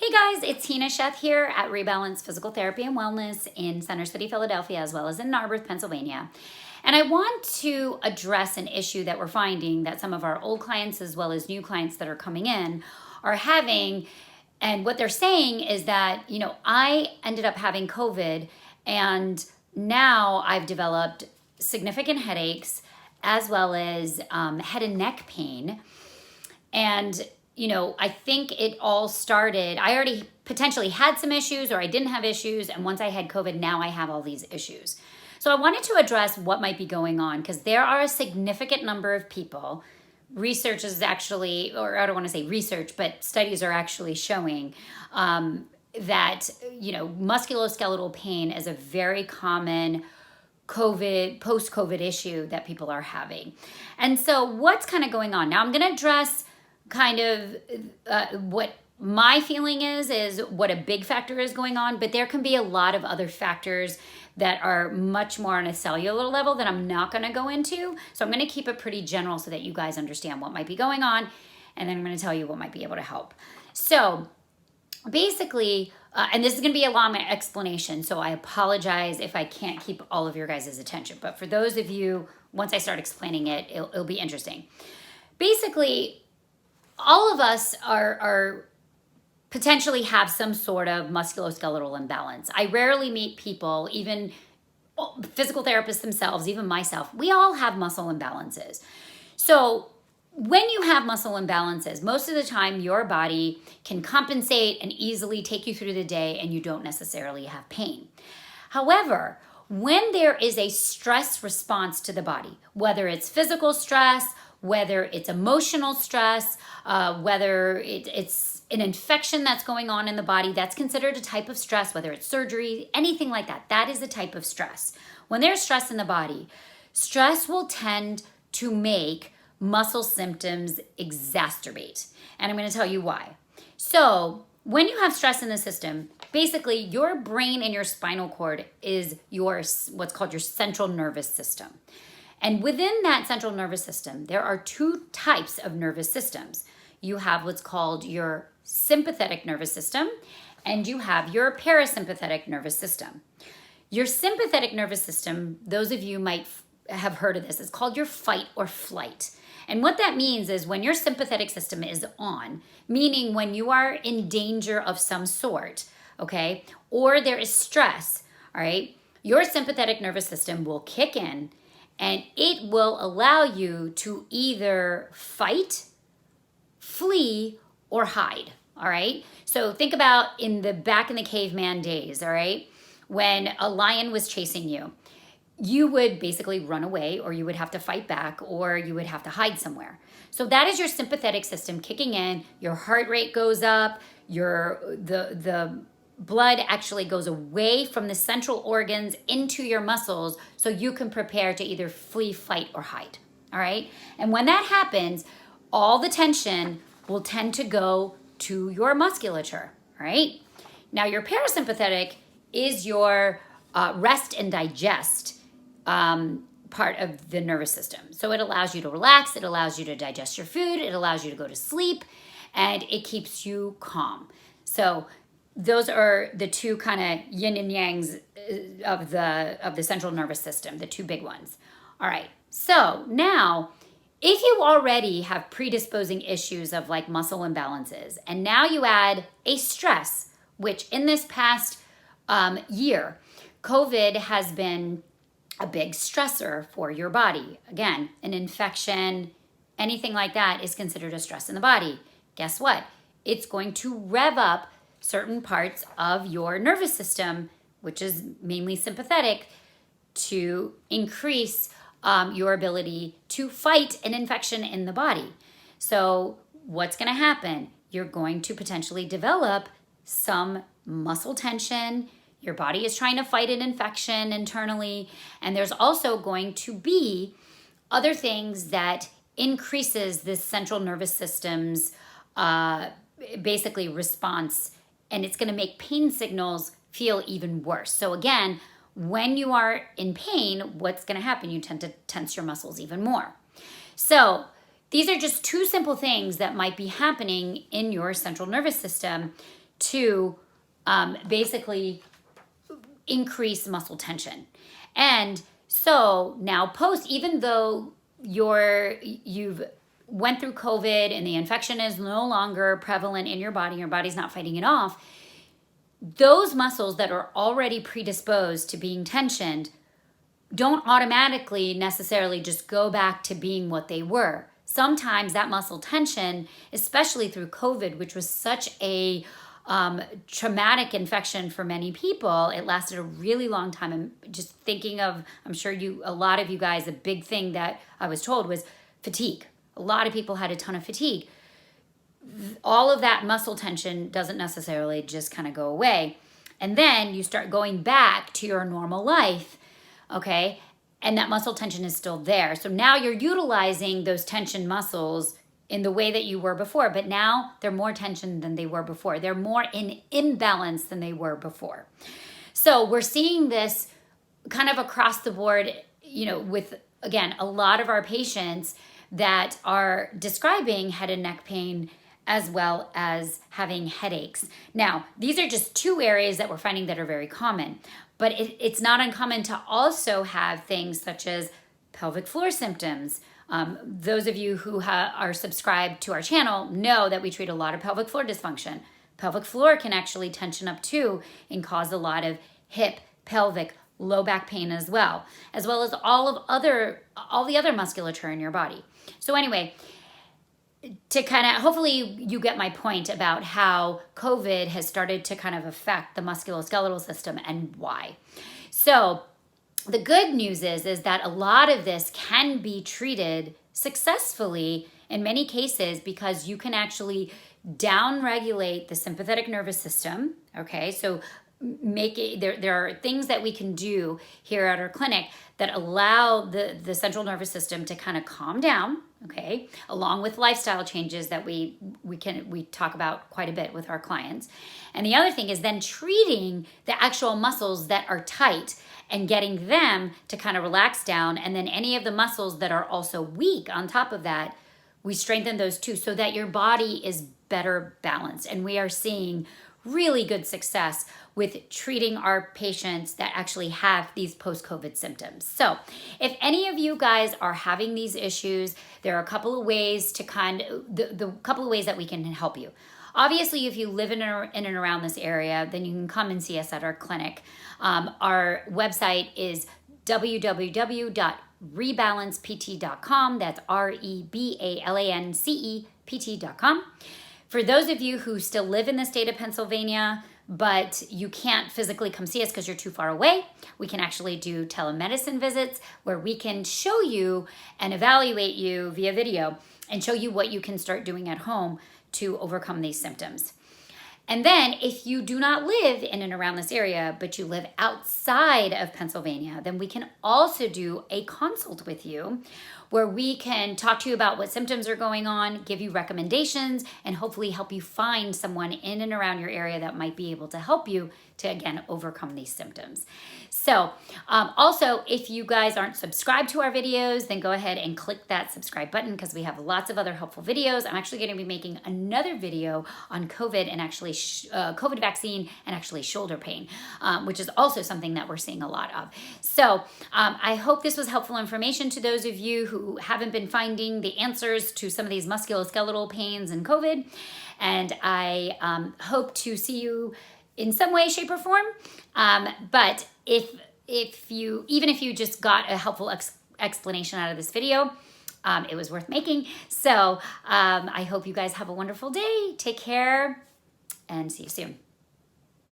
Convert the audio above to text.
Hey guys, it's Hina here at Rebalance Physical Therapy and Wellness in Center City, Philadelphia, as well as in Narberth, Pennsylvania. And I want to address an issue that we're finding that some of our old clients as well as new clients that are coming in are having. And what they're saying is that, I ended up having COVID and now I've developed significant headaches as well as head and neck pain. And I think it all started, I already potentially had some issues or I didn't have issues. And once I had COVID, now I have all these issues. So I wanted to address what might be going on because there are a significant number of people. Research is actually, or I don't want to say research, but studies are actually showing that, musculoskeletal pain is a very common post-COVID issue that people are having. And so what's kind of going on? Now I'm going to address kind of what my feeling is what a big factor is going on, but there can be a lot of other factors that are much more on a cellular level that I'm not going to go into. So I'm going to keep it pretty general so that you guys understand what might be going on, and then I'm going to tell you what might be able to help. So basically, and this is going to be a long explanation, so I apologize if I can't keep all of your guys' attention. But for those of you, once I start explaining it, it'll be interesting. Basically, all of us are potentially have some sort of musculoskeletal imbalance. I rarely meet people, even physical therapists themselves, even myself, we all have muscle imbalances. So when you have muscle imbalances, most of the time your body can compensate and easily take you through the day and you don't necessarily have pain. However, when there is a stress response to the body, whether it's physical stress, whether it's emotional stress, whether it's an infection that's going on in the body, that's considered a type of stress, whether it's surgery, anything like that, that is a type of stress. When there's stress in the body, stress will tend to make muscle symptoms exacerbate. And I'm going to tell you why. So when you have stress in the system, basically your brain and your spinal cord is what's called your central nervous system. And within that central nervous system, there are two types of nervous systems. You have what's called your sympathetic nervous system, and you have your parasympathetic nervous system. Your sympathetic nervous system, those of you might have heard of this, is called your fight or flight. And what that means is when your sympathetic system is on, meaning when you are in danger of some sort, okay, or there is stress, all right, your sympathetic nervous system will kick in and it will allow you to either fight, flee, or hide, all right? So think about back in the caveman days, all right? When a lion was chasing you, you would basically run away or you would have to fight back or you would have to hide somewhere. So that is your sympathetic system kicking in, your heart rate goes up, the blood actually goes away from the central organs into your muscles so you can prepare to either flee, fight, or hide, all right? And when that happens, all the tension will tend to go to your musculature, all right? Now, your parasympathetic is your rest and digest part of the nervous system. So it allows you to relax, it allows you to digest your food, it allows you to go to sleep, and it keeps you calm. So those are the two kind of yin and yangs of the central nervous system, the two big ones. All right, so now if you already have predisposing issues of like muscle imbalances, and now you add a stress, which in this past year, COVID has been a big stressor for your body. Again, an infection, anything like that is considered a stress in the body. Guess what? It's going to rev up certain parts of your nervous system, which is mainly sympathetic, to increase your ability to fight an infection in the body. So what's going to happen? You're going to potentially develop some muscle tension. Your body is trying to fight an infection internally. And there's also going to be other things that increases this central nervous system's basically response, and it's going to make pain signals feel even worse. So again, when you are in pain, what's going to happen? You tend to tense your muscles even more. So these are just two simple things that might be happening in your central nervous system to basically increase muscle tension. And so now even though you've went through COVID and the infection is no longer prevalent in your body's not fighting it off, those muscles that are already predisposed to being tensioned don't automatically necessarily just go back to being what they were. Sometimes that muscle tension, especially through COVID, which was such a traumatic infection for many people, it lasted a really long time. And just thinking of, I'm sure a lot of you guys, a big thing that I was told was fatigue. A lot of people had a ton of fatigue. All of that muscle tension doesn't necessarily just kind of go away. And then you start going back to your normal life, okay? And that muscle tension is still there. So now you're utilizing those tension muscles in the way that you were before, but now they're more tension than they were before. They're more in imbalance than they were before. So we're seeing this kind of across the board, with, again, a lot of our patients that are describing head and neck pain as well as having headaches. Now, these are just two areas that we're finding that are very common, but it's not uncommon to also have things such as pelvic floor symptoms. Those of you who are subscribed to our channel know that we treat a lot of pelvic floor dysfunction. Pelvic floor can actually tension up too and cause a lot of hip, pelvic, low back pain as well as all the other musculature in your body. So anyway, to kind of, hopefully you get my point about how COVID has started to kind of affect the musculoskeletal system and why. So the good news is that a lot of this can be treated successfully in many cases because you can actually downregulate the sympathetic nervous system, okay? So there are things that we can do here at our clinic that allow the central nervous system to kind of calm down, okay, along with lifestyle changes that we talk about quite a bit with our clients. And the other thing is then treating the actual muscles that are tight and getting them to kind of relax down, and then any of the muscles that are also weak on top of that, we strengthen those too so that your body is better balanced. And we are seeing really good success with treating our patients that actually have these post-COVID symptoms. So if any of you guys are having these issues, there are a couple of ways to the couple of ways that we can help you. Obviously, if you live in and around this area, then you can come and see us at our clinic. Our website is www.rebalancept.com. That's REBALANCEPT.com. For those of you who still live in the state of Pennsylvania, but you can't physically come see us because you're too far away, we can actually do telemedicine visits where we can show you and evaluate you via video and show you what you can start doing at home to overcome these symptoms. And then if you do not live in and around this area, but you live outside of Pennsylvania, then we can also do a consult with you where we can talk to you about what symptoms are going on, give you recommendations, and hopefully help you find someone in and around your area that might be able to help you to, again, overcome these symptoms. So also, if you guys aren't subscribed to our videos, then go ahead and click that subscribe button because we have lots of other helpful videos. I'm actually going to be making another video on COVID and actually COVID vaccine and actually shoulder pain, which is also something that we're seeing a lot of. So I hope this was helpful information to those of you who haven't been finding the answers to some of these musculoskeletal pains and COVID. And I hope to see you in some way, shape, or form. But if you just got a helpful explanation out of this video, it was worth making. So I hope you guys have a wonderful day. Take care and see you soon.